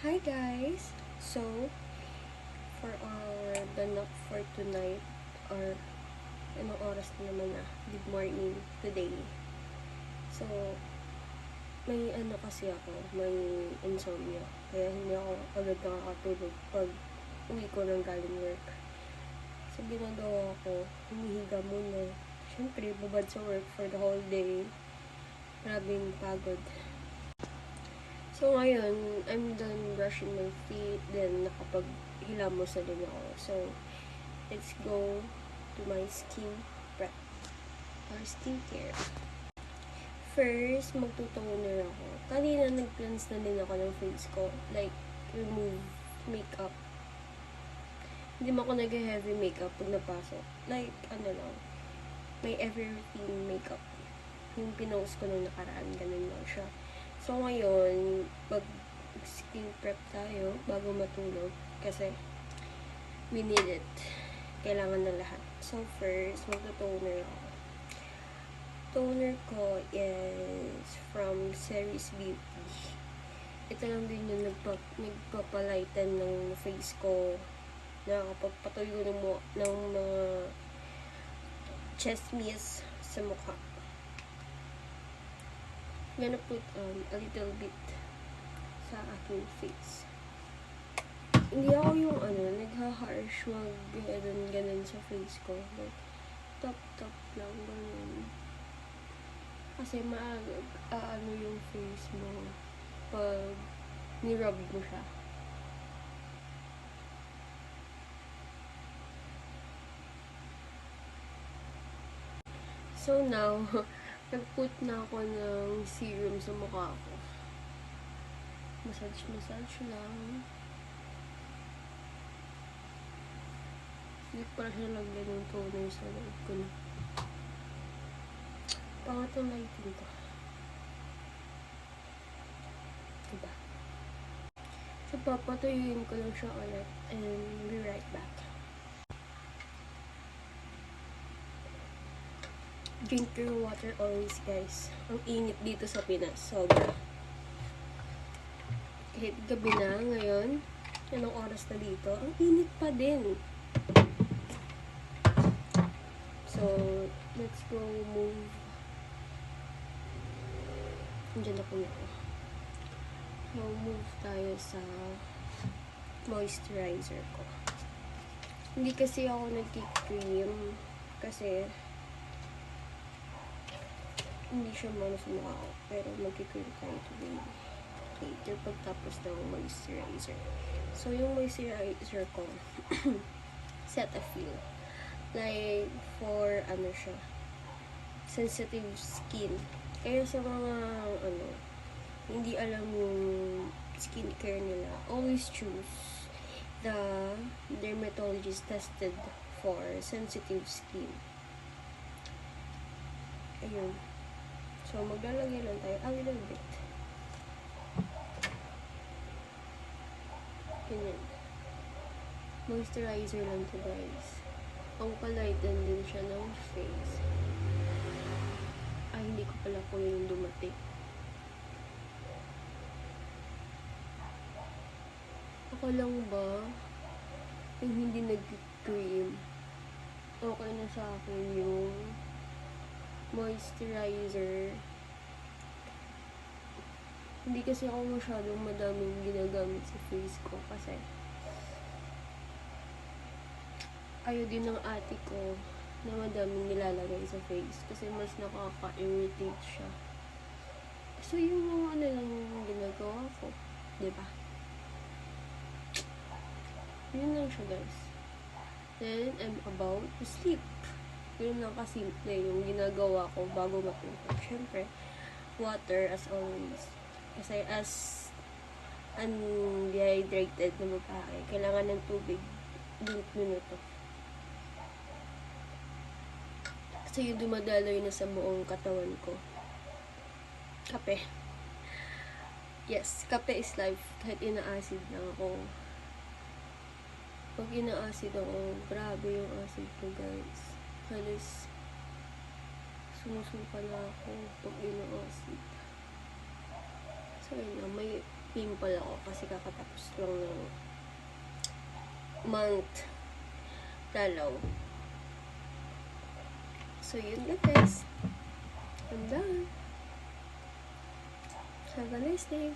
Hi guys! So, for our ganap for tonight, or anong oras na naman na, good morning today. So, may kasi ako, may insomnia. Kaya hindi ako agad nakakatulog pag uwi ko ng galing work. So, ginagawa ko, humihiga muna. Siyempre, babad sa work for the whole day. Grabing pagod. So, ngayon, I'm done brushing my teeth, then nakapaghilamos na din ako. So, let's go to my skin prep or skincare. First, magtutoner ako. Kanina, nag-cleanse na din ako ng face ko. Like, remove makeup. Hindi mo ako nag-heavy makeup pag napasok. Like, lang, may everything makeup. Yung pinost ko nung nakaraan, ganun lang siya. So, ngayon, skin prep tayo bago matulog kasi we need it. Kailangan na lahat. So, first, magto-toner ako. Toner ko is from Series Beauty. Ito lang din yung nagpapalighten ng face ko. Nakakapagpatuyo ng mga chest mist sa mukha. I'm gonna put a little bit sa aking face. Hindi ako yung nagha-harsh ganun sa face ko. Like, top lang, ganun. Kasi yung face mo pag nirub mo siya. So now, nag-put na ako ng serum sa mukha ko. Massage lang. Hindi ko pala siya lagyan ng toner sa loob ko na. Pangat ang lighting ko. Diba? So, papatuyuin ko lang siya ulit and be right back. Drink your water always, guys. Ang init dito sa Pinas. Sobra. Kahit gabi na ngayon, anong oras na dito, ang init pa din. So, let's go move. Andiyan ako na ako. So, move tayo sa moisturizer ko. Hindi kasi ako nagki-cream kasi hindi siya muna sa mukha ko. Pero magki-cream tayo today. Later pagtapos ng moisturizer. So, yung moisturizer ko, Cetaphil. Like, for, siya, sensitive skin. Kaya sa mga, hindi alam yung skincare nila, always choose the dermatologist tested for sensitive skin. Ayun. So, maglalagay lang tayo a little bit. Ganyan. Moisturizer lang to, guys. Ang palighten din siya ng face. Ay, hindi ko pala po yung dumating. Ako lang ba yung hindi nag-cream? Okay na sa akin yung moisturizer. Hindi kasi ako masyadong madaming ginagamit sa face ko kasi ayaw din ng ate ko na madaming nilalagay sa face kasi mas nakaka-irritate siya. So, yung mga lang ginagawa ko. Diba? Yun lang siya, guys. Then, I'm about to sleep. Yun lang kasimple yung ginagawa ko bago matulog. Siyempre, water as always. Kasi as undehydrated na babae, kailangan ng tubig 20 minuto. Kasi yung dumadaloy na sa buong katawan ko. Kape. Yes, kape is life. Kahit ina-acid lang ako. Pag ina-acid ako, grabe yung acid ko, guys. Halos sumusuka na ako pag ina-acid. So, yun na, may pimple ako kasi kakatapos lang ng month dalaw. So, yun na guys. I'm done. Have a nice day.